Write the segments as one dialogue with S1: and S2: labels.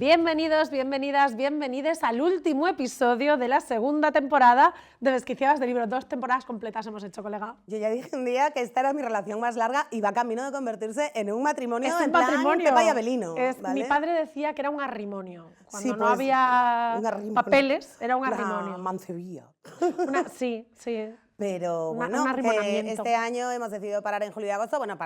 S1: Bienvenidos, bienvenidas, bienvenides al último episodio de la segunda temporada de Desquiciadas de Libro. 2 temporadas completas hemos hecho, colega.
S2: Yo ya dije un día que esta era mi relación más larga y va camino de convertirse en un matrimonio
S1: Es un
S2: en plan
S1: matrimonio.
S2: Pepa y Abelino, ¿vale?
S1: Mi padre decía que era un arrimonio. Cuando
S2: Sí,
S1: no
S2: pues,
S1: había
S2: un arrimo-
S1: papeles, era un
S2: una
S1: arrimonio.
S2: mancebía.
S1: Sí.
S2: Pero
S1: Un
S2: bueno, que
S1: arrimonamiento.
S2: este año hemos decidido parar en julio y agosto. Bueno,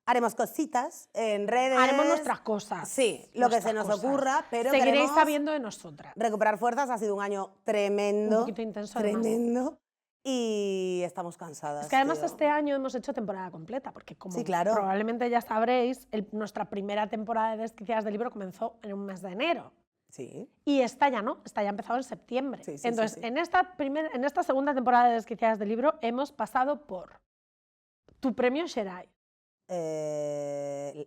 S2: haremos cositas en redes.
S1: Haremos nuestras cosas.
S2: Sí, lo que se nos ocurra, pero
S1: seguiréis
S2: queremos
S1: sabiendo de nosotras.
S2: recuperar fuerzas. Ha sido un año tremendo.
S1: Un poquito intenso, además.
S2: Tremendo. Y estamos cansadas.
S1: Es que además
S2: tío.
S1: este año hemos hecho temporada completa, porque como
S2: Sí, claro.
S1: probablemente ya sabréis, nuestra primera temporada de Desquiciadas del Libro comenzó en un mes de enero.
S2: Sí.
S1: Y esta ya no, esta ya ha empezado en septiembre.
S2: Sí, sí,
S1: Entonces,
S2: sí, sí.
S1: En esta segunda temporada de Desquiciadas del Libro hemos pasado por tu premio Xerai,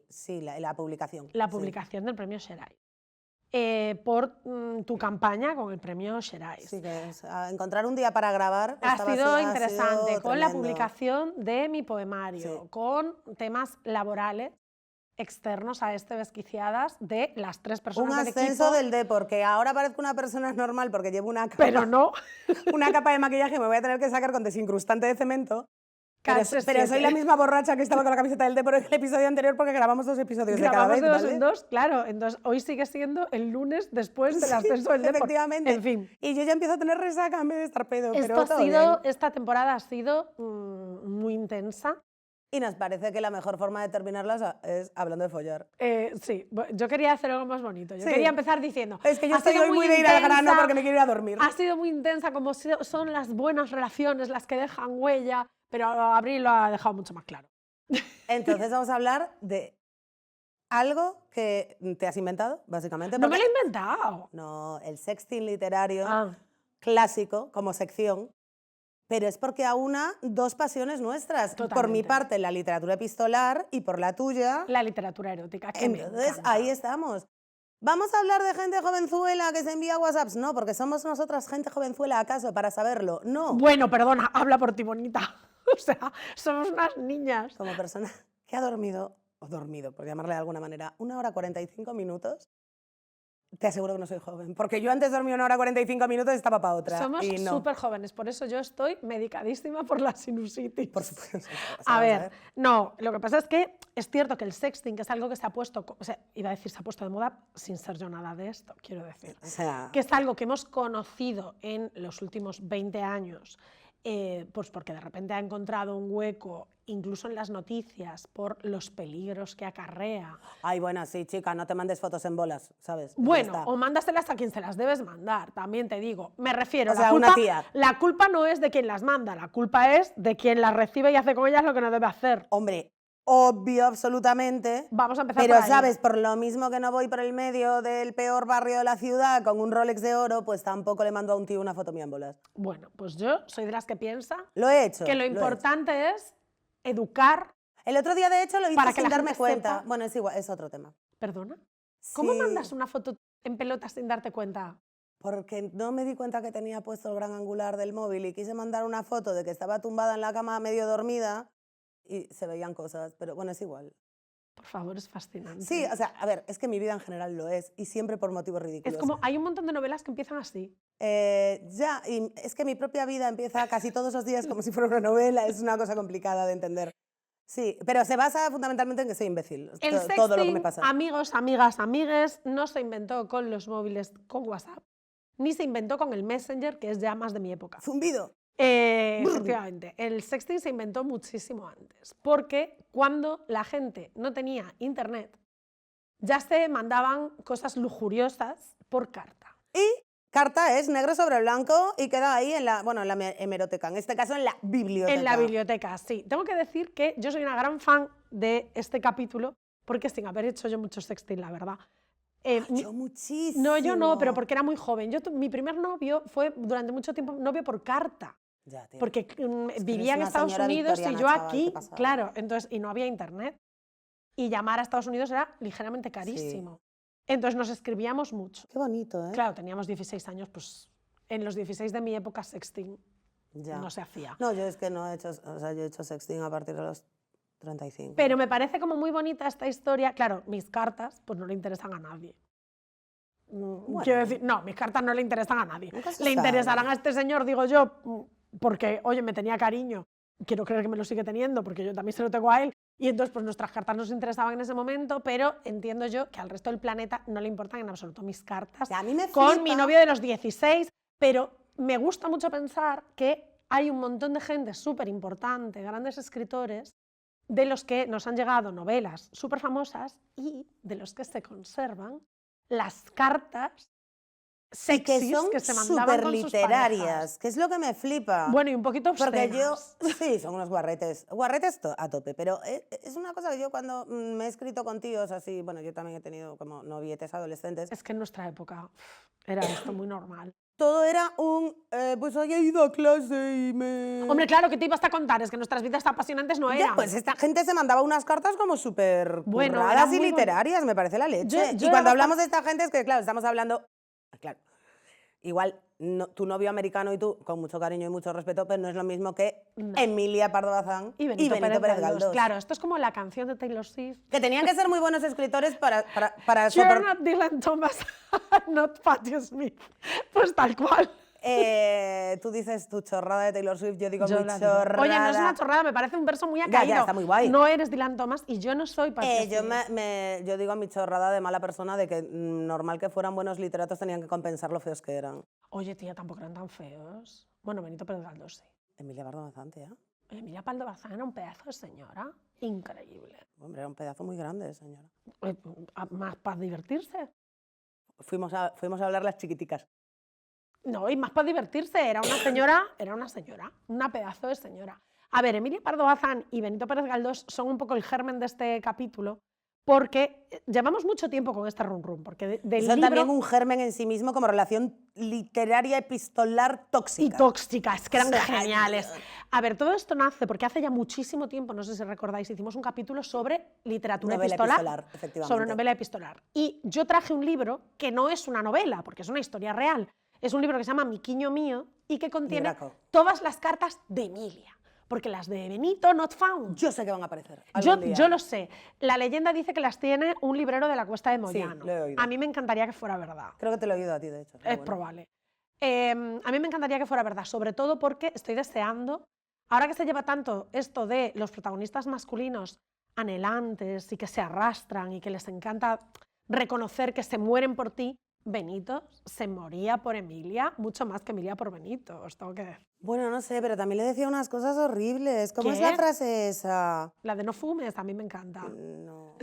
S2: Sí, la publicación.
S1: la
S2: sí.
S1: publicación del premio Xerai, por tu campaña con el premio Xerai.
S2: Sí, que es, encontrar un día para grabar
S1: Ha
S2: estaba
S1: sido
S2: así,
S1: interesante,
S2: sido
S1: con la
S2: tremendo.
S1: publicación de mi poemario,
S2: Sí.
S1: con temas laborales externos a este Desquiciadas de las 3 personas
S2: Un
S1: del
S2: ascenso
S1: equipo.
S2: del D, porque ahora parezco una persona normal porque llevo una capa,
S1: Pero no.
S2: una capa de maquillaje, me voy a tener que sacar con desincrustante de cemento. Pero
S1: Casi
S2: soy la
S1: siete.
S2: misma borracha que estaba con la camiseta del D por el episodio anterior porque grabamos 2 episodios de cada
S1: Grabamos
S2: vez,
S1: de 2
S2: ¿vale?
S1: en 2, claro. Entonces, hoy sigue siendo el lunes después del ascenso del Depor.
S2: Efectivamente.
S1: En fin.
S2: Y yo ya empiezo a tener resaca en vez de estar pedo, pero todo bien.
S1: Esta temporada ha sido muy intensa.
S2: Y nos parece que la mejor forma de terminarlas es hablando de follar.
S1: Sí, yo quería hacer algo más bonito. Yo
S2: Sí.
S1: quería empezar diciendo...
S2: Es que yo
S1: "Ha
S2: estoy
S1: sido
S2: hoy muy de ir al grano
S1: intensa,
S2: porque me quiero ir a dormir".
S1: Ha sido muy intensa, como son las buenas relaciones las que dejan huella, pero Abril lo ha dejado mucho más claro.
S2: Entonces vamos a hablar de algo que te has inventado, básicamente.
S1: No me
S2: porque-
S1: lo he inventado.
S2: No, el sexting literario
S1: Ah,
S2: clásico como sección, pero es porque aúna 2 pasiones nuestras. Por mi
S1: Totalmente.
S2: parte, la literatura epistolar y por la tuya.
S1: la literatura erótica, que me
S2: Entonces,
S1: encanta.
S2: ahí estamos. ¿Vamos a hablar de gente jovenzuela que se envía WhatsApps? No, porque somos nosotras gente jovenzuela, ¿acaso? Para saberlo. No.
S1: Bueno, perdona, habla por ti, bonita. O sea, somos unas niñas.
S2: Como persona que ha dormido, por llamarle de alguna manera, 1 hora 45 minutos, te aseguro que no soy joven. Porque yo antes dormía 1 hora 45 minutos y estaba para otra.
S1: Somos
S2: y no.
S1: súper jóvenes, por eso yo estoy medicadísima por la sinusitis.
S2: Por supuesto. O sea,
S1: A
S2: vamos
S1: ver, no, lo que pasa es que es cierto que el sexting, que es algo que se ha puesto, o sea, iba a decir se ha puesto de moda sin ser yo nada de esto, quiero decir,
S2: O sea,
S1: que es algo que hemos conocido en los últimos 20 años, pues porque de repente ha encontrado un hueco, incluso en las noticias, por los peligros que acarrea.
S2: ay, bueno, sí, chica, no te mandes fotos en bolas, ¿sabes? Ya
S1: Bueno,
S2: está.
S1: o mándaselas a quien se las debes mandar, también te digo. Me refiero,
S2: O sea, una tía.
S1: la culpa no es de quien las manda, la culpa es de quien las recibe y hace con ellas lo que no debe hacer.
S2: Hombre, obvio, absolutamente.
S1: Vamos a empezar
S2: Pero,
S1: por ahí.
S2: ¿sabes? Por lo mismo que no voy por el medio del peor barrio de la ciudad con un Rolex de oro, pues tampoco le mando a un tío una foto mía en bolas.
S1: Bueno, pues yo soy de las que piensa
S2: Lo he hecho.
S1: que lo
S2: he hecho.
S1: importante es educar.
S2: El otro día, de hecho, lo hice
S1: Para que
S2: sin
S1: la
S2: darme
S1: gente
S2: cuenta.
S1: sepa.
S2: Bueno, es igual, es otro tema.
S1: ¿Perdona? ¿Cómo
S2: Sí,
S1: mandas una foto en pelotas sin darte cuenta?
S2: Porque no me di cuenta que tenía puesto el gran angular del móvil y quise mandar una foto de que estaba tumbada en la cama medio dormida y se veían cosas, pero bueno, es igual.
S1: Por favor, es fascinante.
S2: Sí, o sea, a ver, es que mi vida en general lo es y siempre por motivos ridículos.
S1: Es como, hay un montón de novelas que empiezan así.
S2: Ya, y es que mi propia vida empieza casi todos los días como si fuera una novela, es una cosa complicada de entender. Sí, pero se basa fundamentalmente en que soy imbécil,
S1: El sexting,
S2: todo lo que me pasa.
S1: amigos, amigas, amigues, no se inventó con los móviles con WhatsApp, ni se inventó con el Messenger, que es ya más de mi época.
S2: Zumbido.
S1: Efectivamente, el sexting se inventó muchísimo antes, porque cuando la gente no tenía internet, ya se mandaban cosas lujuriosas por carta.
S2: Y carta es negro sobre blanco y queda ahí en la, bueno, en la hemeroteca, en este caso en la biblioteca.
S1: En la biblioteca, sí. Tengo que decir que yo soy una gran fan de este capítulo, porque sin haber hecho yo mucho sexting, la verdad.
S2: Yo muchísimo.
S1: No, yo no, pero porque era muy joven. Mi primer novio fue durante mucho tiempo novio por carta.
S2: Ya, tío.
S1: Porque
S2: Es que
S1: vivía
S2: eres
S1: en
S2: una
S1: Estados
S2: señora
S1: Unidos y
S2: victoriana,
S1: yo
S2: chaval,
S1: aquí,
S2: qué pasada.
S1: claro, entonces, y no había internet. Y llamar a Estados Unidos era ligeramente carísimo. Entonces nos escribíamos mucho.
S2: Qué bonito, ¿eh?
S1: Claro, teníamos 16 años, pues en los 16 de mi época sexting
S2: Ya.
S1: no se hacía.
S2: No, yo es que no he hecho, o sea, yo he hecho sexting a partir de los 35.
S1: Pero me parece como muy bonita esta historia. Claro, mis cartas pues no le interesan a nadie. Quiero decir, no, mis cartas no le interesan a nadie.
S2: Nunca se
S1: Le
S2: sabe.
S1: interesarán a este señor, digo yo, porque, oye, me tenía cariño. Quiero creer que me lo sigue teniendo, porque yo también se lo tengo a él. Y entonces, pues nuestras cartas nos interesaban en ese momento, pero entiendo yo que al resto del planeta no le importan en absoluto mis cartas.
S2: Que a mí me
S1: con
S2: flipa.
S1: mi novio de los 16, pero me gusta mucho pensar que hay un montón de gente súper importante, grandes escritores, de los que nos han llegado novelas súper famosas y de los que se conservan las cartas
S2: Y que
S1: sexys
S2: son
S1: que se mandaban
S2: súper
S1: con sus
S2: literarias,
S1: parejas.
S2: que es lo que me flipa.
S1: Bueno, y un poquito
S2: Porque yo,
S1: obscenas.
S2: sí, son unos guarretes a tope, pero es una cosa que yo cuando me he escrito con tíos así, bueno, yo también he tenido como novietes adolescentes,
S1: Es que en nuestra época era esto muy normal.
S2: todo era pues hoy he ido a clase y me...
S1: Hombre, claro, ¿qué te ibas a contar? Es que nuestras vidas apasionantes no
S2: Ya,
S1: eran.
S2: pues esta gente se mandaba unas cartas como súper
S1: Bueno,
S2: curradas
S1: eran
S2: y
S1: muy
S2: literarias, me parece la leche.
S1: yo
S2: Y
S1: era
S2: cuando
S1: bastante-
S2: hablamos de esta gente es que, claro, estamos hablando... Claro, igual tu novio americano y tú, con mucho cariño y mucho respeto, pero no es lo mismo que
S1: No.
S2: Emilia Pardo Bazán
S1: y Benito,
S2: Pérez Galdós.
S1: Claro, esto es como la canción de Taylor Swift.
S2: Que tenían que ser muy buenos escritores para
S1: You're
S2: soportar...
S1: not Dylan Thomas, not Patti Smith. Pues tal cual.
S2: Tú dices tu chorrada de Taylor Swift, yo digo
S1: Yo
S2: mi
S1: la digo.
S2: chorrada.
S1: Oye, no es una chorrada, me parece un verso muy
S2: Ya,
S1: acaído.
S2: está muy guay.
S1: No eres Dylan Thomas y yo no soy Patti
S2: Yo,
S1: Smith.
S2: yo digo mi chorrada de mala persona de que normal que fueran buenos literatos tenían que compensar lo feos que eran.
S1: Oye, tía, tampoco eran tan feos. Bueno, Benito Pérez Galdós sí.
S2: Emilia Pardo Bazán, tía.
S1: Emilia Pardo Bazán era un pedazo de señora. Increíble.
S2: Hombre, era un pedazo muy grande, señora.
S1: Más para divertirse.
S2: Fuimos a hablar las chiquiticas.
S1: No, y más para divertirse. Era una señora, una pedazo de señora. A ver, Emilia Pardo Bazán y Benito Pérez Galdós son un poco el germen de este capítulo, porque llevamos mucho tiempo con este rum rum, porque del
S2: Son
S1: libro...
S2: también un germen en sí mismo como relación literaria epistolar tóxica.
S1: Y tóxicas, que eran
S2: O sea,
S1: geniales. A ver, todo esto nace porque hace ya muchísimo tiempo, no sé si recordáis, hicimos un capítulo sobre literatura
S2: Novela
S1: epistolar,
S2: efectivamente.
S1: sobre novela epistolar. Y yo traje un libro que no es una novela, porque es una historia real. Es un libro que se llama Miquiño mío y que contiene
S2: Libraco.
S1: todas las cartas de Emilia. Porque las de Benito, not found.
S2: Yo sé que van a aparecer.
S1: Yo
S2: algún día.
S1: lo sé. La leyenda dice que las tiene un librero de la Cuesta de Moyano.
S2: lo he oído.
S1: A mí me encantaría que fuera verdad.
S2: Creo que te lo he oído a ti, de hecho. pero
S1: Es
S2: bueno.
S1: probable. A mí me encantaría que fuera verdad, sobre todo porque estoy deseando, ahora que se lleva tanto esto de los protagonistas masculinos anhelantes y que se arrastran y que les encanta reconocer que se mueren por ti, Benito se moría por Emilia mucho más que Emilia por Benito, os tengo que decir.
S2: Bueno, no sé, pero también le decía unas cosas horribles. ¿Cómo es
S1: ¿Qué?
S2: la frase esa?
S1: La de no fumes a mí me encanta.
S2: No.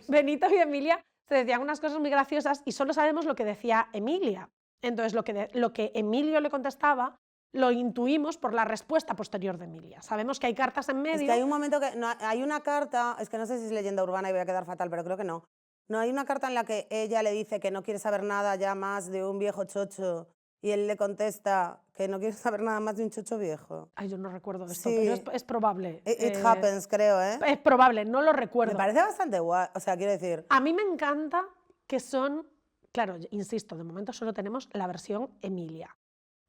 S1: Benito y Emilia se decían unas cosas muy graciosas y solo sabemos lo que decía Emilia. Entonces, lo que Emilio le contestaba lo intuimos por la respuesta posterior de Emilia. Sabemos que hay cartas en medio.
S2: Es que hay un momento que... No, hay una carta, es que no sé si es leyenda urbana y voy a quedar fatal, pero creo que no. No, hay una carta en la que ella le dice que no quiere saber nada ya más de un viejo chocho y él le contesta que no quiere saber nada más de un chocho viejo.
S1: Ay, yo no recuerdo esto,
S2: Sí.
S1: pero es probable.
S2: It happens, creo, ¿eh?
S1: Es probable, no lo
S2: Me
S1: recuerdo.
S2: parece bastante guay, o sea, quiero decir...
S1: A mí me encanta que son, claro, insisto, de momento solo tenemos la versión Emilia.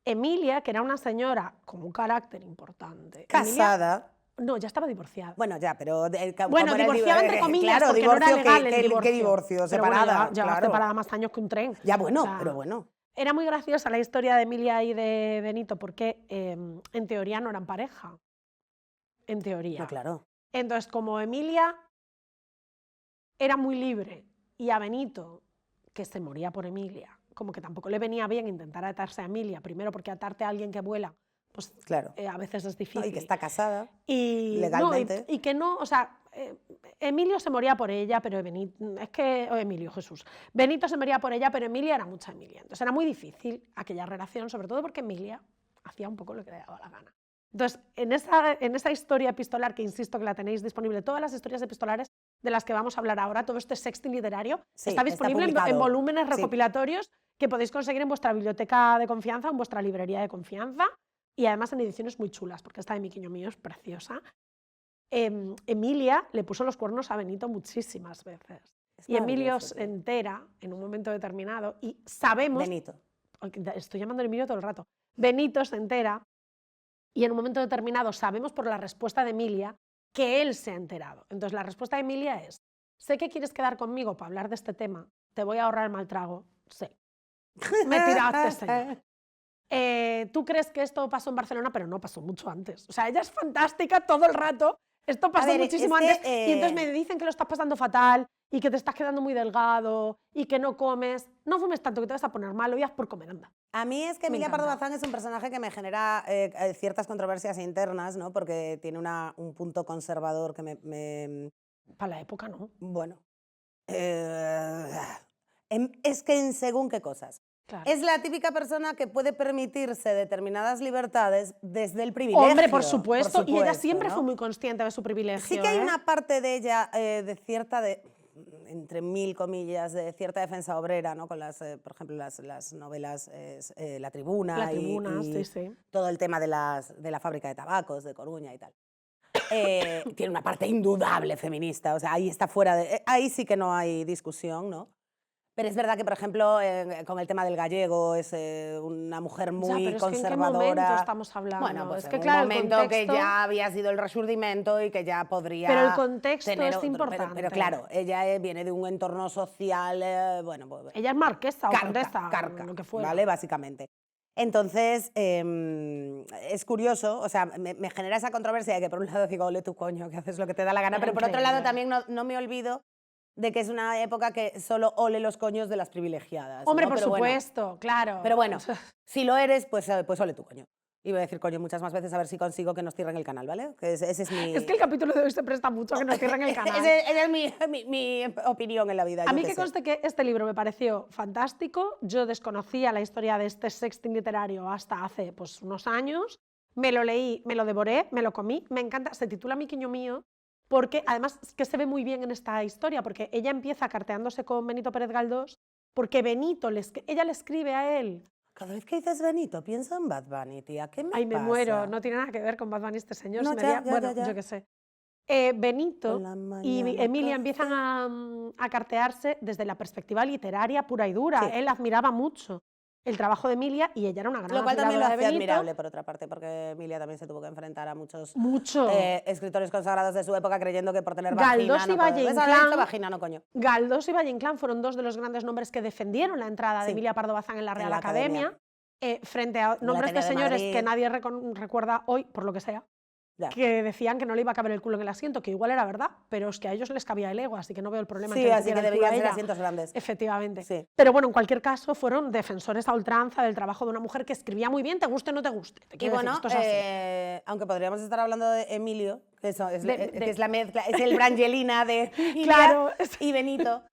S1: Emilia, que era una señora con un carácter importante.
S2: Casada.
S1: No, ya estaba divorciada.
S2: Bueno, ya, pero...
S1: Bueno, divorciada entre comillas,
S2: claro,
S1: porque no era
S2: divorcio,
S1: legal el
S2: ¿qué
S1: divorcio.
S2: divorcio?
S1: Pero bueno,
S2: Separada,
S1: lleva
S2: claro.
S1: separada más años que un tren.
S2: Ya, bueno,
S1: O sea,
S2: pero bueno.
S1: Era muy graciosa la historia de Emilia y de Benito porque en teoría no eran pareja. En teoría.
S2: No, claro.
S1: Entonces, como Emilia era muy libre y a Benito, que se moría por Emilia, como que tampoco le venía bien intentar atarse a Emilia, primero porque atarte a alguien que vuela, pues
S2: Claro.
S1: a veces es difícil.
S2: No, y que está casada.
S1: Y,
S2: legalmente.
S1: y que no, o sea, Emilio se moría por ella, pero Benito, es que, Emilio, Jesús, Benito se moría por ella, pero Emilia era mucha Emilia. Entonces era muy difícil aquella relación, sobre todo porque Emilia hacía un poco lo que le daba la gana. Entonces, en esa historia epistolar, que insisto que la tenéis disponible, todas las historias epistolares de las que vamos a hablar ahora, todo este sexting literario,
S2: Sí,
S1: está disponible en
S2: publicado.
S1: volúmenes
S2: Sí.
S1: recopilatorios que podéis conseguir en vuestra biblioteca de confianza, en vuestra librería de confianza, y además en ediciones muy chulas, porque esta de Miquiño mío es preciosa. Emilia le puso los cuernos a Benito muchísimas veces.
S2: Es
S1: Y Emilio
S2: maravilloso,
S1: se
S2: tío.
S1: entera en un momento determinado y sabemos...
S2: Benito.
S1: Estoy llamando a Emilio todo el rato. Benito se entera y en un momento determinado sabemos por la respuesta de Emilia que él se ha enterado. Entonces la respuesta de Emilia es: sé que quieres quedar conmigo para hablar de este tema, te voy a ahorrar el mal trago, Sí. Me tiraste, señor. Tú crees que esto pasó en Barcelona, pero no, pasó mucho antes. O sea, ella es fantástica todo el rato. Esto pasó muchísimo antes. Y entonces me dicen que lo estás pasando fatal y que te estás quedando muy delgado y que no comes. No fumes tanto que te vas a poner malo y haz por comer, anda.
S2: A mí es que Emilia Pardo Bazán es un personaje que me genera ciertas controversias internas, ¿no? Porque tiene un punto conservador que me...
S1: Para la época, ¿no?
S2: Bueno. Es que en según qué cosas.
S1: Claro.
S2: Es la típica persona que puede permitirse determinadas libertades desde el privilegio.
S1: Hombre, por supuesto. Y ella siempre,
S2: ¿no?
S1: fue muy consciente de su privilegio.
S2: Sí que hay una parte de ella de cierta, entre mil comillas, de cierta defensa obrera, ¿no? Con las, por ejemplo, las novelas La Tribuna.
S1: La Tribuna,
S2: y
S1: sí.
S2: todo el tema de la fábrica de tabacos de Coruña y tal. Tiene una parte indudable feminista, o sea, ahí está fuera de... ahí sí que no hay discusión, ¿no? Pero es verdad que, por ejemplo, con el tema del gallego es una mujer muy
S1: pero es
S2: conservadora.
S1: Que ¿en qué momento estamos hablando?
S2: Bueno, pues
S1: es que,
S2: en
S1: claro,
S2: un momento
S1: contexto...
S2: que ya había sido el resurdimento y que ya podría...
S1: Pero el contexto
S2: tener
S1: es importante.
S2: Pero claro, ella viene de un entorno social, bueno... Pues,
S1: ella es marquesa o condesa,
S2: carca,
S1: lo que fuera.
S2: ¿vale? Básicamente. Entonces, es curioso, o sea, me genera esa controversia de que por un lado digo, ole tu coño, que haces lo que te da la gana, pero por otro lado también no me olvido de que es una época que solo ole los coños de las privilegiadas.
S1: Hombre,
S2: ¿no?
S1: por
S2: Pero
S1: supuesto,
S2: bueno,
S1: claro.
S2: Pero bueno, si lo eres, pues ole tu coño. Y voy a decir coño muchas más veces a ver si consigo que nos cierren el canal, ¿vale? Que ese es mi...
S1: Es que el capítulo de hoy se presta mucho a que nos cierren el canal.
S2: Esa es mi opinión en la vida.
S1: A mí que conste que este libro me pareció fantástico. Yo desconocía la historia de este sexting literario hasta hace pues, unos años. Me lo leí, me lo devoré, me lo comí. Me encanta. Se titula Miquiño mío porque además es que se ve muy bien en esta historia porque ella empieza carteándose con Benito Pérez Galdós porque Benito, ella le escribe a él.
S2: Cada vez que dices Benito, pienso en Bad Bunny, tía. ¿Qué me pasa?
S1: Ay, me muero. No tiene nada que ver con Bad Bunny este señor.
S2: No,
S1: ya,
S2: ya.
S1: Yo qué sé. Benito y Emilia empiezan a cartearse desde la perspectiva literaria pura y dura.
S2: Sí.
S1: Él admiraba mucho el trabajo de Emilia y ella era una gran
S2: Lo cual también lo
S1: admiradora de
S2: hacía
S1: Benito.
S2: admirable, por otra parte, porque Emilia también se tuvo que enfrentar a muchos escritores consagrados de su época creyendo que por tener
S1: Galdós y
S2: vagina no coño.
S1: Galdós y Valle Inclán fueron dos de los grandes nombres que defendieron la entrada de Emilia Pardo Bazán en la Real Academia. Frente a nombres de señores que nadie recuerda hoy, por lo que sea, que decían que no le iba a caber el culo en el asiento, que igual era verdad, pero es que a ellos les cabía el ego, así que no veo el problema.
S2: Sí, así que deberían ser asientos grandes.
S1: Efectivamente.
S2: Sí.
S1: Pero bueno, en cualquier caso, fueron defensores a ultranza del trabajo de una mujer que escribía muy bien, te guste o no te guste.
S2: Y bueno,
S1: esto es así.
S2: aunque podríamos estar hablando de Emilio, que es la mezcla, es el Brangelina de Emilia
S1: claro.
S2: y Benito.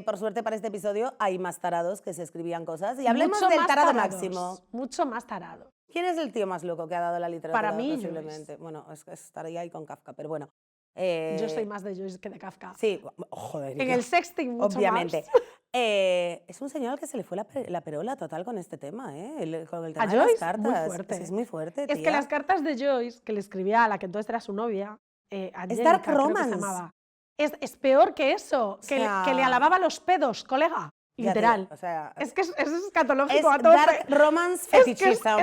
S2: Por suerte para este episodio hay más tarados que se escribían cosas. Y hablemos del tarado máximo.
S1: Mucho más tarado.
S2: ¿Quién es el tío más loco que ha dado la literatura?
S1: Para mí,
S2: posiblemente. Bueno, estaría ahí con Kafka, pero bueno.
S1: Yo soy más de Joyce que de Kafka.
S2: Sí, joder.
S1: En el sexting, mucho
S2: obviamente.
S1: más.
S2: Es un señor al que se le fue la perola total con este tema, con el tema de
S1: Joyce,
S2: las cartas.
S1: muy fuerte.
S2: Es muy fuerte, tía.
S1: Es que las cartas de Joyce, que le escribía a la que entonces era su novia,
S2: es Dark Romance.
S1: Es peor que eso, que le alababa los pedos, colega. Literal.
S2: O sea,
S1: es que es escatológico
S2: es
S1: a tope.
S2: Dark Romance fetichista.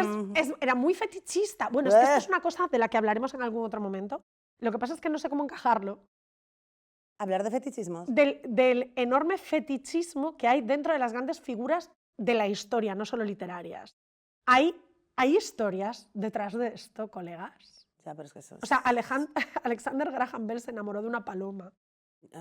S1: Era muy fetichista. Bueno, es que esto es una cosa de la que hablaremos en algún otro momento. Lo que pasa es que no sé cómo encajarlo.
S2: ¿Hablar de fetichismos?
S1: Del enorme fetichismo que hay dentro de las grandes figuras de la historia, no solo literarias. Hay historias detrás de esto, colegas.
S2: Ya, pero es que eso es...
S1: O sea, Alexander Graham Bell se enamoró de una paloma.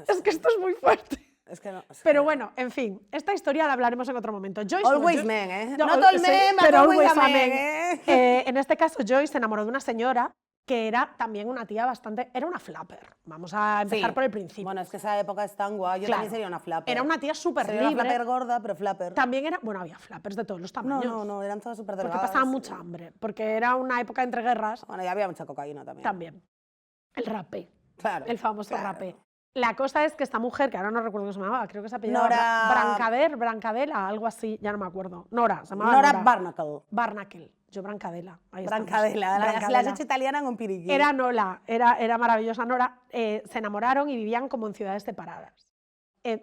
S1: Es que esto es muy fuerte.
S2: Es que no,
S1: pero bueno, en fin, esta historia la hablaremos en otro momento. Joyce,
S2: always men, ¿eh?
S1: No,
S2: not all men, but always a men,
S1: En este caso, Joyce se enamoró de una señora que era también una tía bastante... Era una flapper. Vamos a empezar por el principio.
S2: Bueno, es que esa época es tan guay. Yo también sería una flapper.
S1: Era una tía súper libre.
S2: Sería una flapper gorda, pero flapper.
S1: También era... Bueno, había flappers de todos los tamaños.
S2: No, eran todas súper delgadas.
S1: Porque pasaban mucha hambre. Porque era una época entre guerras.
S2: Bueno, y había mucha cocaína también.
S1: También. El rapé.
S2: Claro.
S1: El famoso rapé. La cosa es que esta mujer, que ahora no recuerdo cómo se llamaba, creo que se apellidaba
S2: Nora...
S1: Brancadela, algo así, ya no me acuerdo. Nora, se llamaba
S2: Nora Barnacle.
S1: Barnacle. Yo Brancadela.
S2: Brancadela. La has hecho italiana en un piriqui.
S1: Era Nola, era maravillosa Nora. Se enamoraron y vivían como en ciudades separadas.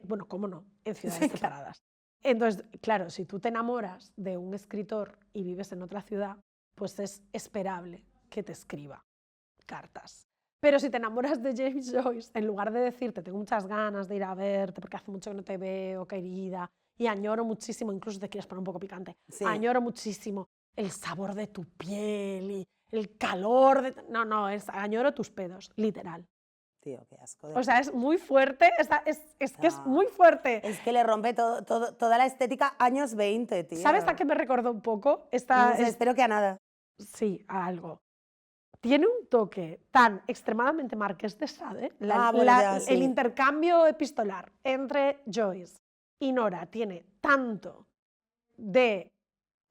S1: Bueno, ¿cómo no? En ciudades separadas. Entonces, claro, si tú te enamoras de un escritor y vives en otra ciudad, pues es esperable que te escriba cartas. Pero si te enamoras de James Joyce, en lugar de decirte, tengo muchas ganas de ir a verte porque hace mucho que no te veo, querida, y añoro muchísimo, incluso te quieres poner un poco picante,
S2: Sí.
S1: añoro muchísimo el sabor de tu piel y el calor de... No, añoro tus pedos, literal.
S2: Tío, qué asco.
S1: O sea, es muy fuerte, es que es muy fuerte.
S2: Es que le rompe toda la estética años 20, tío.
S1: ¿Sabes a qué me recordó un poco?
S2: No sé, espero que a nada.
S1: Sí, a algo. Tiene un toque tan extremadamente Marqués de Sade,
S2: Bueno, ya, sí.
S1: el intercambio epistolar entre Joyce y Nora tiene tanto de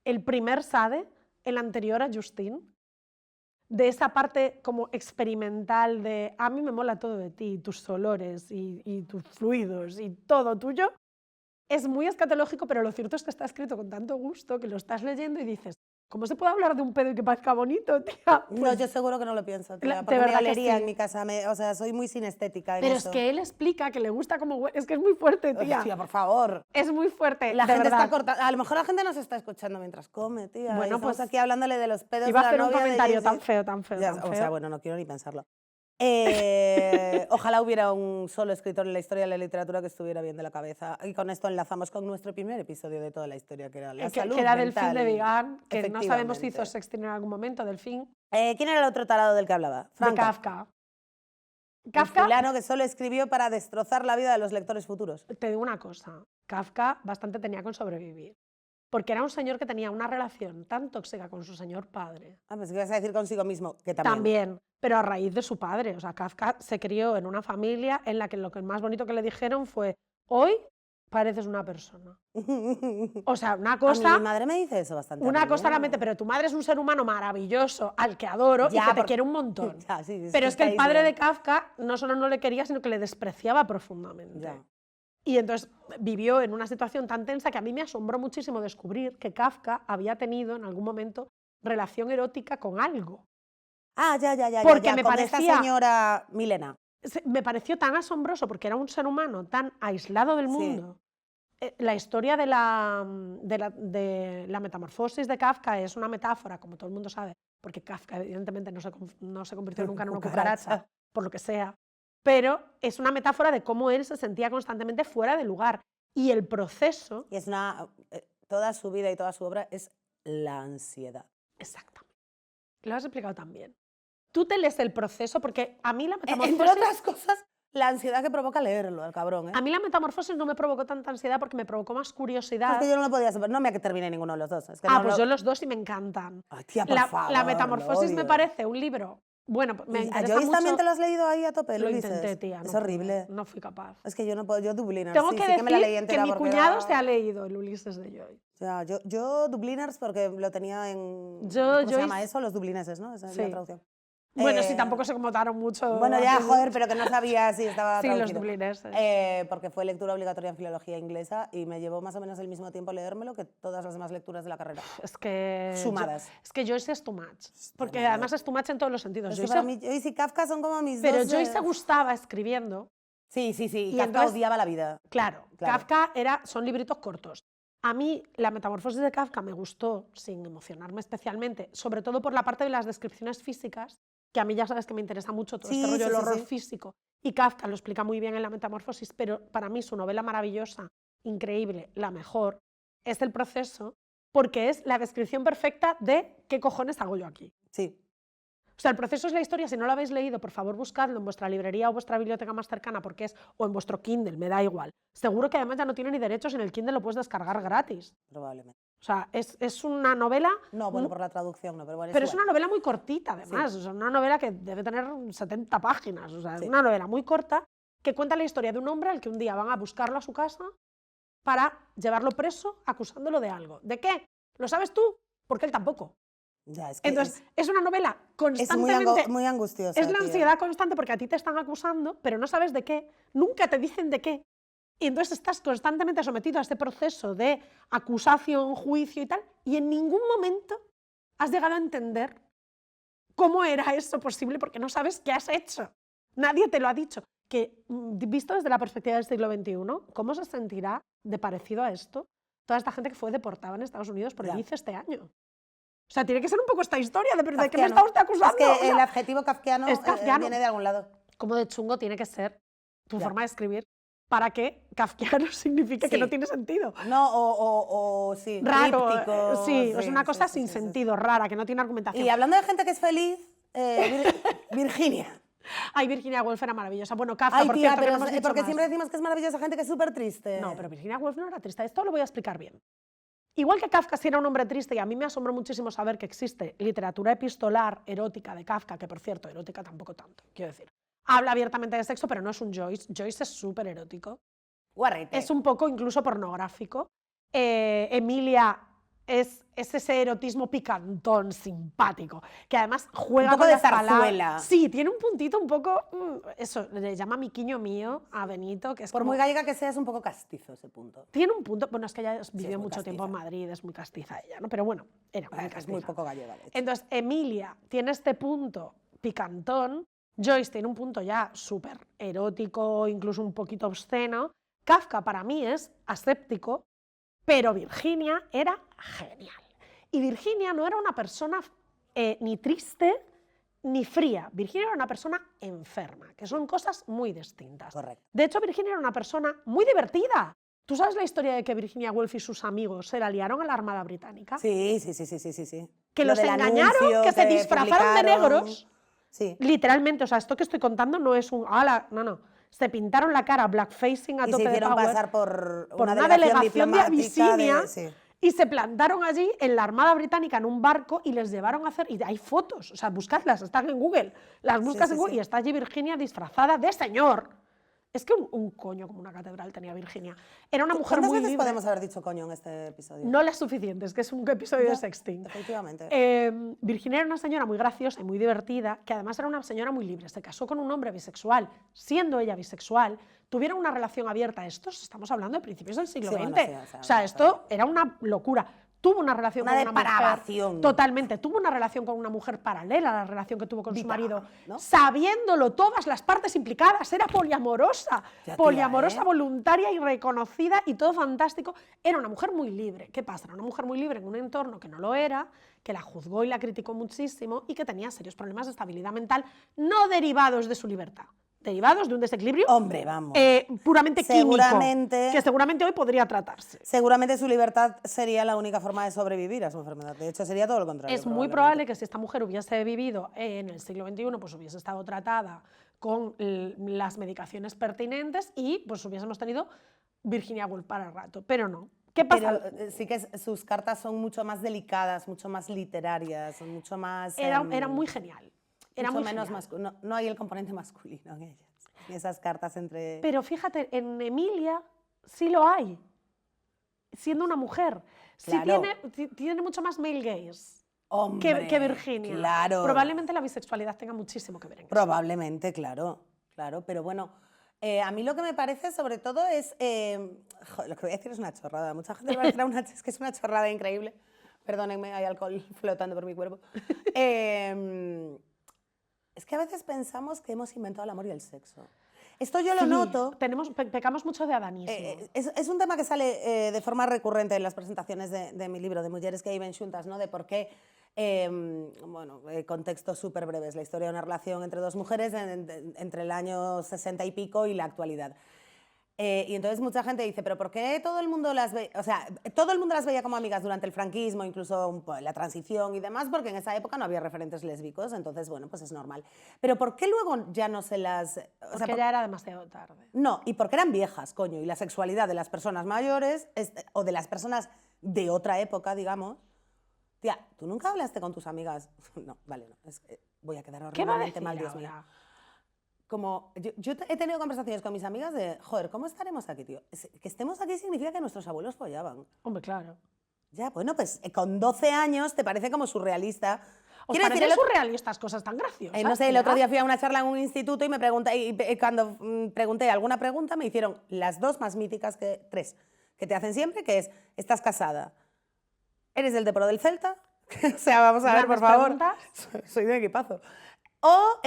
S1: el primer Sade, el anterior a Justine, de esa parte como experimental de a mí me mola todo de ti, tus olores y tus fluidos y todo tuyo, es muy escatológico, pero lo cierto es que está escrito con tanto gusto que lo estás leyendo y dices, ¿cómo se puede hablar de un pedo y que parezca bonito, tía?
S2: No,
S1: Pues,
S2: yo seguro que no lo pienso, tía,
S1: de
S2: porque me
S1: verdad que
S2: olería
S1: sí.
S2: en mi casa, o sea, soy muy sinestética en
S1: Pero
S2: eso.
S1: es que él explica que le gusta como huele, es que es muy fuerte, tía.
S2: Hostia, por favor.
S1: Es muy fuerte,
S2: La
S1: de
S2: gente
S1: verdad.
S2: está cortando. A lo mejor la gente nos está escuchando mientras come, tía.
S1: Bueno,
S2: y estamos
S1: pues,
S2: aquí hablándole de los pedos
S1: Iba a
S2: de la
S1: hacer un
S2: novia de
S1: comentario tan
S2: Jay-Z.
S1: feo, tan feo,
S2: Ya,
S1: tan
S2: o
S1: feo.
S2: sea, bueno, no quiero ni pensarlo. Ojalá hubiera un solo escritor en la historia de la literatura que estuviera bien de la cabeza. Y con esto enlazamos con nuestro primer episodio de toda la historia, que era la salud
S1: que era del
S2: mental.
S1: fin de Vigan, que no sabemos si hizo
S2: Efectivamente.
S1: Sexting en algún momento, del fin
S2: ¿Quién era el otro tarado del que hablaba?
S1: de
S2: Franca.
S1: Kafka.
S2: Un
S1: Kafka,
S2: fulano que solo escribió para destrozar la vida de los lectores futuros.
S1: te digo una cosa, Kafka bastante tenía con sobrevivir, porque era un señor que tenía una relación tan tóxica con su señor padre.
S2: Ah, pues que ibas a decir consigo mismo, que también.
S1: También, pero a raíz de su padre. O sea, Kafka se crió en una familia en la que lo que más bonito que le dijeron fue, hoy pareces una persona. O sea, una cosa...
S2: A mí mi madre me dice eso bastante.
S1: Una
S2: a mí,
S1: cosa a la
S2: ¿no?
S1: mente, pero tu madre es un ser humano maravilloso, al que adoro y
S2: Ya,
S1: que te
S2: porque-
S1: quiere un montón.
S2: Ya, sí,
S1: Pero es que el
S2: estáis
S1: padre
S2: bien.
S1: de Kafka no solo no le quería, sino que le despreciaba profundamente.
S2: Ya.
S1: Y entonces vivió en una situación tan tensa que a mí me asombró muchísimo descubrir que Kafka había tenido en algún momento relación erótica con algo.
S2: Ah, ya.
S1: Porque
S2: ya,
S1: me
S2: con
S1: parecía-
S2: esta señora Milena.
S1: Me pareció tan asombroso porque era un ser humano tan aislado del
S2: Sí.
S1: mundo. La historia de la metamorfosis de Kafka es una metáfora, como todo el mundo sabe, porque Kafka evidentemente no se convirtió nunca en una cucaracha, por lo que sea, pero es una metáfora de cómo él se sentía constantemente fuera de lugar. Y el proceso...
S2: Y es toda su vida y toda su obra es la ansiedad.
S1: Exactamente. Lo has explicado también. Tú te lees el proceso, porque a mí la
S2: Entre
S1: metamorfosis...
S2: otras cosas, la ansiedad que provoca leerlo, al cabrón, ¿eh?
S1: A mí la metamorfosis no me provocó tanta ansiedad porque me provocó más curiosidad.
S2: Es que yo no lo podía saber, no me terminé ninguno de los dos. Es que
S1: Pues yo los dos sí me encantan.
S2: Ay, tía, por favor,
S1: La
S2: lo
S1: metamorfosis me
S2: odio.
S1: parece un libro... Bueno, me
S2: ¿A
S1: interesa
S2: Joyce
S1: mucho...
S2: también te lo has leído ahí a tope,
S1: Lo
S2: Ulises?
S1: intenté, tía.
S2: Es
S1: no
S2: horrible.
S1: pude, no fui capaz.
S2: Es que yo no puedo, yo Dubliners,
S1: Tengo
S2: sí,
S1: que
S2: sí
S1: decir
S2: que me la leí entera
S1: que mi
S2: porque
S1: cuñado
S2: era-
S1: se ha leído el Ulises de Joyce.
S2: Ya, yo Dubliners porque lo tenía en...
S1: Yo-
S2: ¿Cómo se llama
S1: Joyce-
S2: eso? Los dublineses, ¿no? Esa es la
S1: Sí.
S2: traducción.
S1: Bueno, sí,
S2: Eh,
S1: tampoco se conmotaron mucho.
S2: Bueno, ya,
S1: aquello.
S2: joder, pero que no sabía si estaba
S1: Sí, los
S2: traducido.
S1: dublineses.
S2: Porque fue lectura obligatoria en filología inglesa y me llevó más o menos el mismo tiempo leérmelo que todas las demás lecturas de la carrera.
S1: Es que...
S2: Sumadas.
S1: Es que Joyce es too much. Porque
S2: tremendo.
S1: además es too much en todos los sentidos.
S2: Es que
S1: Joyce-
S2: para mí Joyce y Kafka son como mis
S1: pero
S2: dos...
S1: Joyce se gustaba escribiendo.
S2: Sí,
S1: Y
S2: Kafka
S1: entonces-
S2: odiaba la vida.
S1: Claro,
S2: Claro.
S1: Kafka son libritos cortos. A mí la metamorfosis de Kafka me gustó, sin emocionarme especialmente, sobre todo por la parte de las descripciones físicas, que a mí ya sabes que me interesa mucho todo
S2: Sí,
S1: este rollo
S2: sí,
S1: del
S2: sí,
S1: horror
S2: sí.
S1: físico. Y Kafka lo explica muy bien en la metamorfosis, pero para mí su novela maravillosa, increíble, la mejor, es El proceso, porque es la descripción perfecta de qué cojones hago yo aquí.
S2: Sí.
S1: O sea, El proceso es la historia, si no lo habéis leído, por favor buscadlo en vuestra librería o vuestra biblioteca más cercana, porque es, o en vuestro Kindle, me da igual. Seguro que además ya no tiene ni derechos, en el Kindle lo puedes descargar gratis.
S2: Probablemente.
S1: O sea, es una novela,
S2: No, bueno, por la traducción no, pero bueno,
S1: pero es
S2: igual.
S1: una novela muy cortita además, o sea, una novela que debe tener 70 páginas, o sea,
S2: Sí.
S1: es una novela muy corta que cuenta la historia de un hombre al que un día van a buscarlo a su casa para llevarlo preso acusándolo de algo. ¿De qué? ¿Lo sabes tú? Porque él tampoco.
S2: Ya, es que
S1: Entonces, es una novela
S2: es muy,
S1: constantemente...
S2: muy angustiosa,
S1: Es la
S2: tío.
S1: ansiedad constante porque a ti te están acusando, pero no sabes de qué, nunca te dicen de qué. Y entonces estás constantemente sometido a este proceso de acusación, juicio y tal, y en ningún momento has llegado a entender cómo era eso posible porque no sabes qué has hecho. Nadie te lo ha dicho. Que, visto desde la perspectiva del siglo XXI, ¿cómo se sentirá de parecido a esto toda esta gente que fue deportada en Estados Unidos por el
S2: Ya.
S1: ICE este año? O sea, tiene que ser un poco esta historia de, ¿pero de qué me
S2: Kafkiano.
S1: está usted acusando?
S2: Es que
S1: O sea,
S2: el adjetivo kafkiano,
S1: es kafkiano.
S2: viene de algún lado.
S1: cómo de chungo tiene que ser tu
S2: Ya.
S1: forma de escribir para que kafkiano signifique que
S2: Sí.
S1: no tiene sentido.
S2: No, o sí,
S1: Raro,
S2: críptico,
S1: sí, es una cosa
S2: sí,
S1: sin
S2: sí, sí.
S1: sentido, rara, que no tiene argumentación.
S2: Y hablando de gente que es feliz, Virginia.
S1: Ay, Virginia Woolf era maravillosa. Bueno, Kafka,
S2: Ay,
S1: por
S2: tía,
S1: cierto, que
S2: pero
S1: no hemos dicho
S2: porque
S1: más.
S2: siempre decimos que es maravillosa gente que es súper triste.
S1: No, pero Virginia Woolf no era triste. Esto lo voy a explicar bien. Igual que Kafka sí era un hombre triste, y a mí me asombró muchísimo saber que existe literatura epistolar erótica de Kafka, que por cierto, erótica tampoco tanto, quiero decir. Habla abiertamente de sexo, pero no es un Joyce. Joyce es súper erótico.
S2: Guarrete.
S1: Es un poco incluso pornográfico. Emilia es ese erotismo picantón, simpático, que además juega
S2: Un poco
S1: con
S2: de
S1: las palabras.
S2: zarzuela.
S1: Sí, tiene un puntito un poco, eso, le llama miquiño mío a Benito, que es
S2: Por
S1: como,
S2: muy gallega que sea, es un poco castizo ese punto.
S1: tiene un punto, bueno, es que ella vivió
S2: muy
S1: mucho tiempo en
S2: castiza.
S1: Madrid, es muy castiza ella, ¿no? Pero bueno, era muy
S2: Es
S1: castiza.
S2: muy poco gallega, de hecho.
S1: Entonces, Emilia tiene este punto picantón, Joyce tiene un punto ya súper erótico, incluso un poquito obsceno, Kafka para mí es aséptico, pero Virginia era genial. Y Virginia no era una persona ni triste ni fría. Virginia era una persona enferma, que son cosas muy distintas.
S2: Correcto.
S1: De hecho, Virginia era una persona muy divertida. ¿Tú sabes la historia de que Virginia Woolf y sus amigos se la liaron a la Armada Británica?
S2: Sí, sí, sí, sí, sí, sí, sí.
S1: Que
S2: Lo
S1: los
S2: del
S1: engañaron,
S2: anuncio
S1: que se disfrazaron de
S2: publicaron.
S1: negros.
S2: Sí.
S1: Literalmente, o sea, esto que estoy contando no es un... ¡Hala! No, no. Se pintaron la cara blackfacing a
S2: Y
S1: tope
S2: se
S1: de
S2: hicieron
S1: power
S2: pasar por
S1: una
S2: una
S1: delegación de
S2: diplomática
S1: Abisinia
S2: sí.
S1: y se plantaron allí en la Armada Británica en un barco y les llevaron a hacer... Y hay fotos, o sea, buscadlas, están en Google. Las buscas
S2: sí,
S1: en Google
S2: sí.
S1: y está allí Virginia disfrazada de señor. Es que un coño como una catedral tenía Virginia. Era una mujer
S2: ¿Cuántas
S1: muy
S2: veces
S1: libre.
S2: podemos haber dicho coño en este episodio?
S1: No las suficientes, que es un episodio de
S2: Ya,
S1: sexting.
S2: efectivamente.
S1: Virginia era una señora muy graciosa y muy divertida, que además era una señora muy libre. Se casó con un hombre bisexual, siendo ella bisexual, tuvieron una relación abierta. Estamos hablando de principios del siglo
S2: Sí,
S1: XX.
S2: bueno, sí,
S1: o sea, esto era una locura. Tuvo una relación
S2: Una
S1: con una mujer.
S2: depravación.
S1: Totalmente. Tuvo una relación con una mujer paralela a la relación que tuvo con su
S2: Vital,
S1: marido,
S2: ¿no?
S1: sabiéndolo todas las partes implicadas. Era poliamorosa.
S2: Ya, tía,
S1: Poliamorosa,
S2: ¿eh?
S1: voluntaria y reconocida y todo fantástico. Era una mujer muy libre. ¿Qué pasa? Era una mujer muy libre en un entorno que no lo era, que la juzgó y la criticó muchísimo y que tenía serios problemas de estabilidad mental no derivados de su libertad, derivados de un desequilibrio
S2: Hombre, vamos.
S1: puramente
S2: Seguramente-
S1: químico, que seguramente hoy podría tratarse.
S2: Seguramente su libertad sería la única forma de sobrevivir a su enfermedad. De hecho, sería todo lo contrario.
S1: Es muy probable que si esta mujer hubiese vivido en el siglo XXI, pues hubiese estado tratada con las medicaciones pertinentes y pues hubiésemos tenido Virginia Woolf para el rato, pero no. ¿Qué pasa?
S2: Pero sí que sus cartas son mucho más delicadas, mucho más literarias, son mucho más...
S1: Era muy genial. Era
S2: mucho
S1: muy
S2: menos
S1: genial.
S2: no hay el componente masculino en ellas. Y esas cartas entre...
S1: Pero fíjate, en Emilia sí lo hay, siendo una mujer. Sí
S2: Claro.
S1: tiene mucho más male gaze
S2: Hombre,
S1: que Virginia.
S2: Claro.
S1: Probablemente la bisexualidad tenga muchísimo que ver en eso.
S2: Probablemente, claro, claro. Pero bueno, a mí lo que me parece sobre todo es... joder, lo que voy a decir es una chorrada. Mucha gente va a decir es que es una chorrada increíble. Perdónenme, hay alcohol flotando por mi cuerpo. Es que a veces pensamos que hemos inventado el amor y el sexo. Esto yo lo
S1: Sí,
S2: noto.
S1: Pecamos mucho de adanismo.
S2: Es un tema que sale de forma recurrente en las presentaciones de mi libro, de Mujeres que viven xuntas, ¿no? De por qué, contextos súper breves, la historia de una relación entre dos mujeres entre el año 60 y pico y la actualidad. Y entonces mucha gente dice, pero ¿por qué todo el mundo las veía? O sea, todo el mundo las veía como amigas durante el franquismo, incluso la transición y demás, porque en esa época no había referentes lésbicos, entonces, bueno, pues es normal. Pero ¿por qué luego ya no se las...
S1: Porque ya era demasiado tarde.
S2: No, y porque eran viejas, coño, y la sexualidad de las personas mayores, o de las personas de otra época, digamos... Tía, ¿tú nunca hablaste con tus amigas? No, vale, no, es que voy a quedar
S1: ¿Qué va a
S2: horriblemente
S1: decir
S2: mal, Dios mío.
S1: ahora?
S2: Como, yo he tenido conversaciones con mis amigas de, joder, ¿cómo estaremos aquí, tío? Que estemos aquí significa que nuestros abuelos follaban.
S1: Hombre, claro.
S2: Ya, bueno, pues con 12 años te parece como surrealista.
S1: ¿Os
S2: Quiero
S1: parecen
S2: decir,
S1: surrealistas cosas tan graciosas?
S2: no sé, el otro
S1: tía?
S2: día fui a una charla en un instituto y me pregunté, cuando pregunté alguna pregunta me hicieron las dos más míticas, tres, que te hacen siempre, que es, ¿estás casada? ¿Eres del Depor del Celta? O sea, vamos a ver, por
S1: Grandes
S2: favor.
S1: preguntas.
S2: Soy de equipazo. O,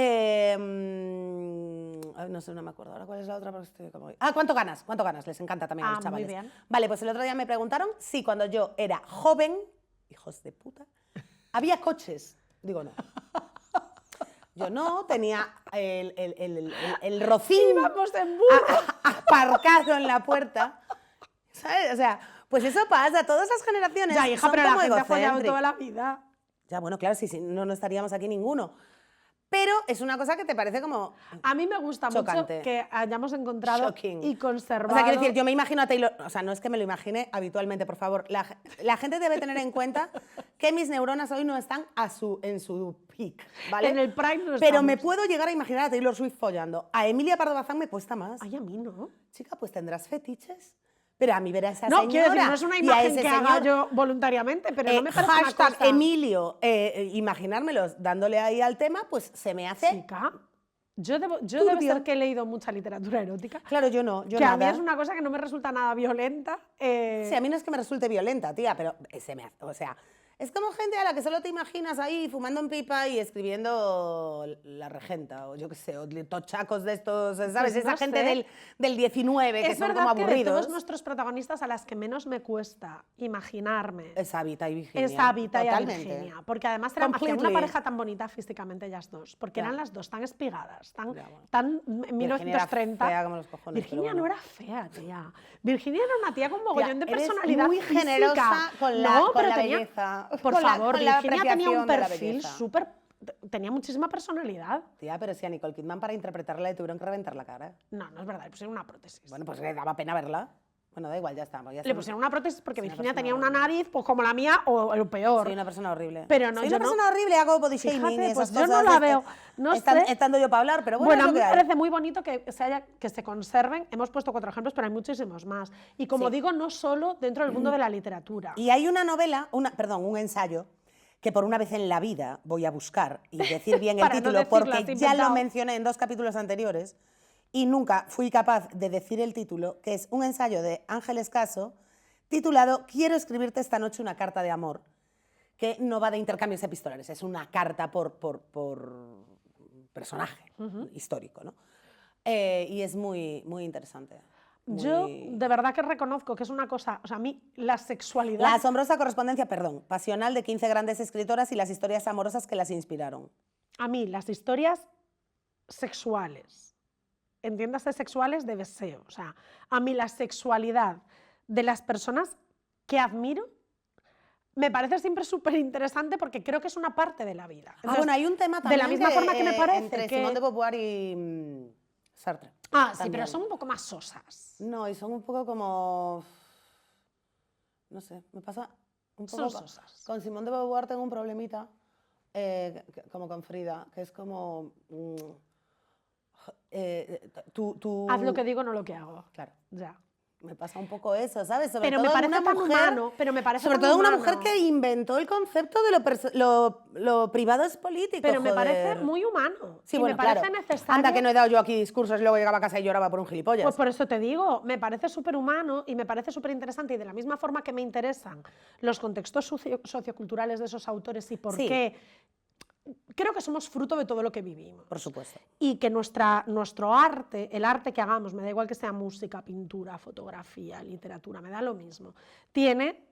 S2: no sé, no me acuerdo ahora cuál es la otra, porque estoy como... Ah, ¿cuánto ganas? ¿Cuánto ganas? Les encanta también a los
S1: Ah,
S2: chavales.
S1: muy bien.
S2: Vale, pues el otro día me preguntaron si cuando yo era joven, hijos de puta, había coches. Digo, no. Yo no, tenía el rocín
S1: Íbamos en burro.
S2: aparcado en la puerta. ¿Sabes? O sea, pues eso pasa, todas las generaciones
S1: Ya, hija,
S2: son
S1: pero la
S2: como
S1: gente ha follado
S2: egocéntricas.
S1: toda la vida.
S2: Ya, bueno, claro, sí, no estaríamos aquí ninguno. Pero es una cosa que te parece como...
S1: A mí me gusta
S2: Chocante.
S1: mucho que hayamos encontrado
S2: Shocking.
S1: y conservado...
S2: O sea, quiero decir, yo me imagino a Taylor... O sea, no es que me lo imagine habitualmente, por favor. La gente debe tener en cuenta que mis neuronas hoy no están en su peak, ¿vale?
S1: En el prime no
S2: Pero
S1: estamos.
S2: me puedo llegar a imaginar a Taylor Swift follando. A Emilia Pardo Bazán me cuesta más.
S1: Ay, a mí no.
S2: Chica, pues tendrás fetiches. Pero a mí ver a esa
S1: No,
S2: señora
S1: quiero decir, no es una
S2: y a
S1: imagen
S2: ese
S1: que haga
S2: señor,
S1: yo voluntariamente, pero no me parece una
S2: hashtag
S1: cosa...
S2: Emilio, imaginármelos dándole ahí al tema, pues se me hace...
S1: Chica, yo debe
S2: Turbio.
S1: ser que he leído mucha literatura erótica,
S2: Claro, yo no, yo
S1: que
S2: nada.
S1: a mí es una cosa que no me resulta nada violenta.
S2: Sí, a mí no es que me resulte violenta, tía, pero se me hace, o sea, es como gente a la que solo te imaginas ahí fumando en pipa y escribiendo La Regenta, o yo qué sé, o tochacos de estos, ¿sabes?
S1: Pues
S2: Esa
S1: no
S2: gente
S1: sé.
S2: del 19, que
S1: Es
S2: son
S1: verdad
S2: como
S1: que de
S2: aburridos.
S1: todos nuestros protagonistas a las que menos me cuesta imaginarme
S2: Es Habita y Virginia.
S1: es Habita y a
S2: totalmente.
S1: Virginia, porque además hacían una
S2: Completely.
S1: pareja tan bonita físicamente ellas dos, porque
S2: Ya.
S1: eran las dos tan espigadas, tan,
S2: Ya, bueno.
S1: tan en
S2: Virginia era
S1: 1930.
S2: fea como los cojones,
S1: Virginia
S2: pero
S1: no
S2: bueno.
S1: era fea, tía. Virginia era una tía con mogollón de
S2: Tía, eres
S1: personalidad
S2: muy
S1: física.
S2: generosa con la-
S1: No,
S2: con
S1: pero
S2: la
S1: tenía,
S2: belleza,
S1: por
S2: con la-
S1: favor,
S2: con la
S1: Virginia tenía un
S2: apreciación de la
S1: perfil
S2: belleza.
S1: súper, tenía muchísima personalidad.
S2: Tía, pero si a Nicole Kidman para interpretarla le tuvieron que reventar la cara.
S1: No, no es verdad, le pusieron una prótesis.
S2: Bueno, pues le daba pena verla. Bueno, da igual, ya está. Pues ya
S1: Le
S2: está.
S1: pusieron una prótesis porque
S2: Soy una
S1: Virginia
S2: persona
S1: tenía una
S2: horrible.
S1: nariz pues como la mía o lo peor.
S2: Soy una persona horrible.
S1: Pero no,
S2: Soy
S1: yo
S2: una
S1: no.
S2: persona horrible, hago body shaming
S1: Fíjate,
S2: y esas
S1: pues yo
S2: cosas.
S1: no la veo, no sé.
S2: Estando yo para hablar, pero bueno,
S1: Bueno,
S2: es
S1: a
S2: lo
S1: mí
S2: que
S1: me
S2: hay.
S1: parece muy bonito que se conserven. Hemos puesto 4 ejemplos, pero hay muchísimos más. Y como
S2: Sí.
S1: digo, no solo dentro del mundo de la literatura.
S2: Y hay una novela, un ensayo, que por una vez en la vida voy a buscar y decir bien el
S1: Para no
S2: título,
S1: decirlo, has
S2: porque ya lo
S1: inventado.
S2: mencioné en 2 capítulos anteriores y nunca fui capaz de decir el título, que es un ensayo de Ángeles Caso, titulado Quiero escribirte esta noche una carta de amor, que no va de intercambios epistolares, es una carta por personaje histórico, ¿no? Y es muy, muy interesante.
S1: Yo
S2: muy-
S1: de verdad que reconozco que es una cosa, o sea, a mí la sexualidad...
S2: La asombrosa correspondencia, pasional de 15 grandes escritoras y las historias amorosas que las inspiraron.
S1: A mí las historias sexuales, entiéndase sexuales de deseo, o sea, a mí la sexualidad de las personas que admiro me parece siempre súper interesante porque creo que es una parte de la vida. Entonces,
S2: bueno, hay un tema
S1: de
S2: también
S1: la misma forma que me parece
S2: entre
S1: que...
S2: Simone de Beauvoir y Sartre.
S1: Ah, sí,
S2: también.
S1: pero son un poco más sosas.
S2: No, y son un poco como... No sé, me pasa un poco...
S1: Son sosas.
S2: Con Simone de Beauvoir tengo un problemita, como con Frida, que es como... tú...
S1: Haz lo que digo, no lo que hago.
S2: Claro.
S1: Ya.
S2: Me pasa un poco eso, ¿sabes? Sobre
S1: Pero me
S2: todo
S1: parece
S2: una
S1: tan
S2: mujer,
S1: humano, pero me parece
S2: sobre
S1: tan
S2: todo una
S1: humano.
S2: mujer que inventó el concepto de lo privado es político.
S1: Pero me parece
S2: joder.
S1: muy humano.
S2: Sí,
S1: y
S2: bueno,
S1: me parece
S2: claro.
S1: necesario.
S2: Anda que no he dado yo aquí discursos y luego llegaba a casa y lloraba por un gilipollas.
S1: Pues por eso te digo, me parece súper humano y me parece súper interesante. Y de la misma forma que me interesan los contextos socioculturales de esos autores y por
S2: Sí.
S1: qué creo que somos fruto de todo lo que vivimos.
S2: Por supuesto.
S1: Y que nuestro arte, el arte que hagamos, me da igual que sea música, pintura, fotografía, literatura, me da lo mismo, tiene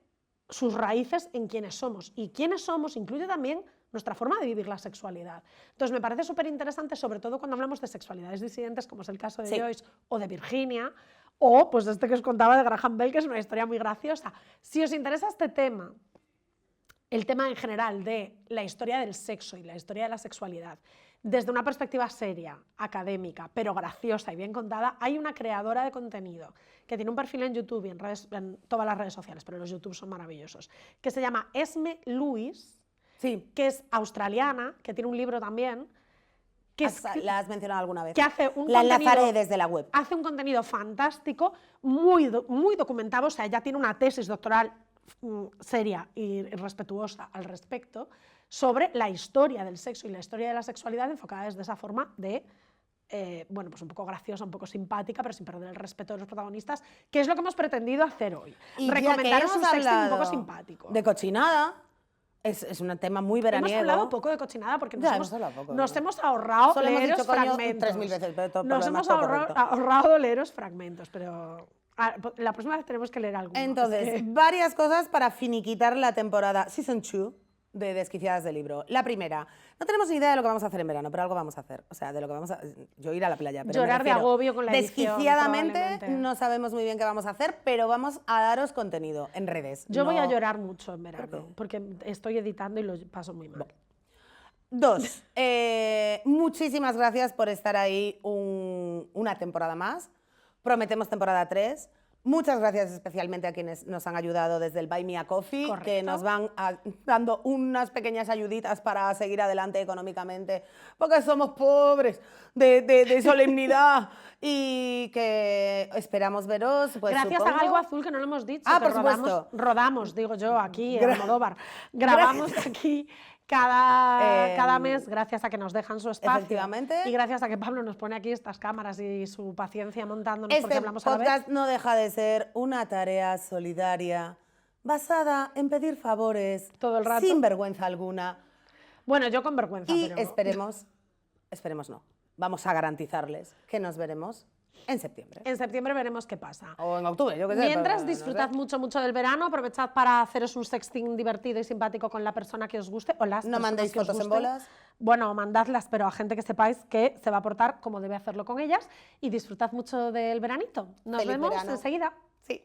S1: sus raíces en quiénes somos. Y quiénes somos incluye también nuestra forma de vivir la sexualidad. Entonces me parece súper interesante, sobre todo cuando hablamos de sexualidades disidentes, como es el caso de
S2: Sí.
S1: Joyce o de Virginia, o pues este que os contaba de Graham Bell, que es una historia muy graciosa. Si os interesa este tema, el tema en general de la historia del sexo y la historia de la sexualidad, desde una perspectiva seria, académica, pero graciosa y bien contada, hay una creadora de contenido que tiene un perfil en YouTube y en todas las redes sociales, pero los YouTube son maravillosos, que se llama Esme Lewis,
S2: Sí.
S1: que es australiana, que tiene un libro también, que,
S2: ¿La has mencionado alguna vez?
S1: que hace un
S2: La
S1: contenido,
S2: enlazaré desde la web.
S1: hace un contenido fantástico, muy documentado, o sea, ella tiene una tesis doctoral seria y respetuosa al respecto sobre la historia del sexo y la historia de la sexualidad enfocada desde esa forma de, bueno, pues un poco graciosa, un poco simpática, pero sin perder el respeto de los protagonistas, que es lo que hemos pretendido hacer hoy.
S2: Y ya que
S1: Recomendaros un
S2: hemos
S1: sexting un
S2: hablado
S1: poco simpático.
S2: De cochinada, es un tema muy veraniego.
S1: Hemos hablado poco de cochinada porque
S2: Ya,
S1: nos,
S2: hemos hablado poco,
S1: nos
S2: ¿no?
S1: hemos ahorrado
S2: Solo hemos
S1: leeros
S2: dicho coño
S1: fragmentos.
S2: 3000 veces, pero todo por
S1: Nos
S2: lo
S1: hemos
S2: demás todo correcto.
S1: ahorrado leeros fragmentos, pero la próxima vez tenemos que leer alguno.
S2: Entonces,
S1: es que-
S2: varias cosas para finiquitar la temporada Season 2 de desquiciadas del libro. La primera, no tenemos ni idea de lo que vamos a hacer en verano, pero algo vamos a hacer. O sea, de lo que vamos a... Yo ir a la playa, pero
S1: Llorar de agobio con la edición,
S2: desquiciadamente
S1: probablemente.
S2: no sabemos muy bien qué vamos a hacer, pero vamos a daros contenido en redes.
S1: Yo voy a
S2: no-
S1: llorar mucho en verano,
S2: ¿Por qué?
S1: porque estoy editando y lo paso muy mal.
S2: 2, muchísimas gracias por estar ahí una temporada más. Prometemos temporada 3. Muchas gracias especialmente a quienes nos han ayudado desde el Buy Me a Coffee,
S1: Correcto.
S2: que nos van dando unas pequeñas ayuditas para seguir adelante económicamente, porque somos pobres de solemnidad y que esperamos veros. Pues,
S1: Gracias
S2: supongo.
S1: a Galgo Azul, que no lo hemos dicho.
S2: Ah,
S1: que
S2: por supuesto.
S1: rodamos, digo yo, aquí en Almodóvar. Grabamos aquí cada mes, gracias a que nos dejan su espacio.
S2: Efectivamente.
S1: Y gracias a que Pablo nos pone aquí estas cámaras y su paciencia montándonos porque
S2: Este
S1: hablamos a la vez.
S2: podcast no deja de ser una tarea solidaria basada en pedir favores
S1: Todo el rato.
S2: sin vergüenza alguna.
S1: Bueno, yo con vergüenza,
S2: Y
S1: pero...
S2: esperemos no, vamos a garantizarles que nos veremos en septiembre.
S1: En septiembre veremos qué pasa.
S2: O en octubre, yo qué sé.
S1: Mientras,
S2: pero no
S1: disfrutad
S2: sé.
S1: mucho del verano, aprovechad para haceros un sexting divertido y simpático con la persona que os guste o las
S2: No
S1: personas
S2: mandéis
S1: que os
S2: fotos en
S1: gusten.
S2: bolas.
S1: Bueno, mandadlas, pero a gente que sepáis que se va a portar como debe hacerlo con ellas y disfrutad mucho del veranito. Nos
S2: Feliz
S1: vemos
S2: verano.
S1: enseguida.
S2: Sí.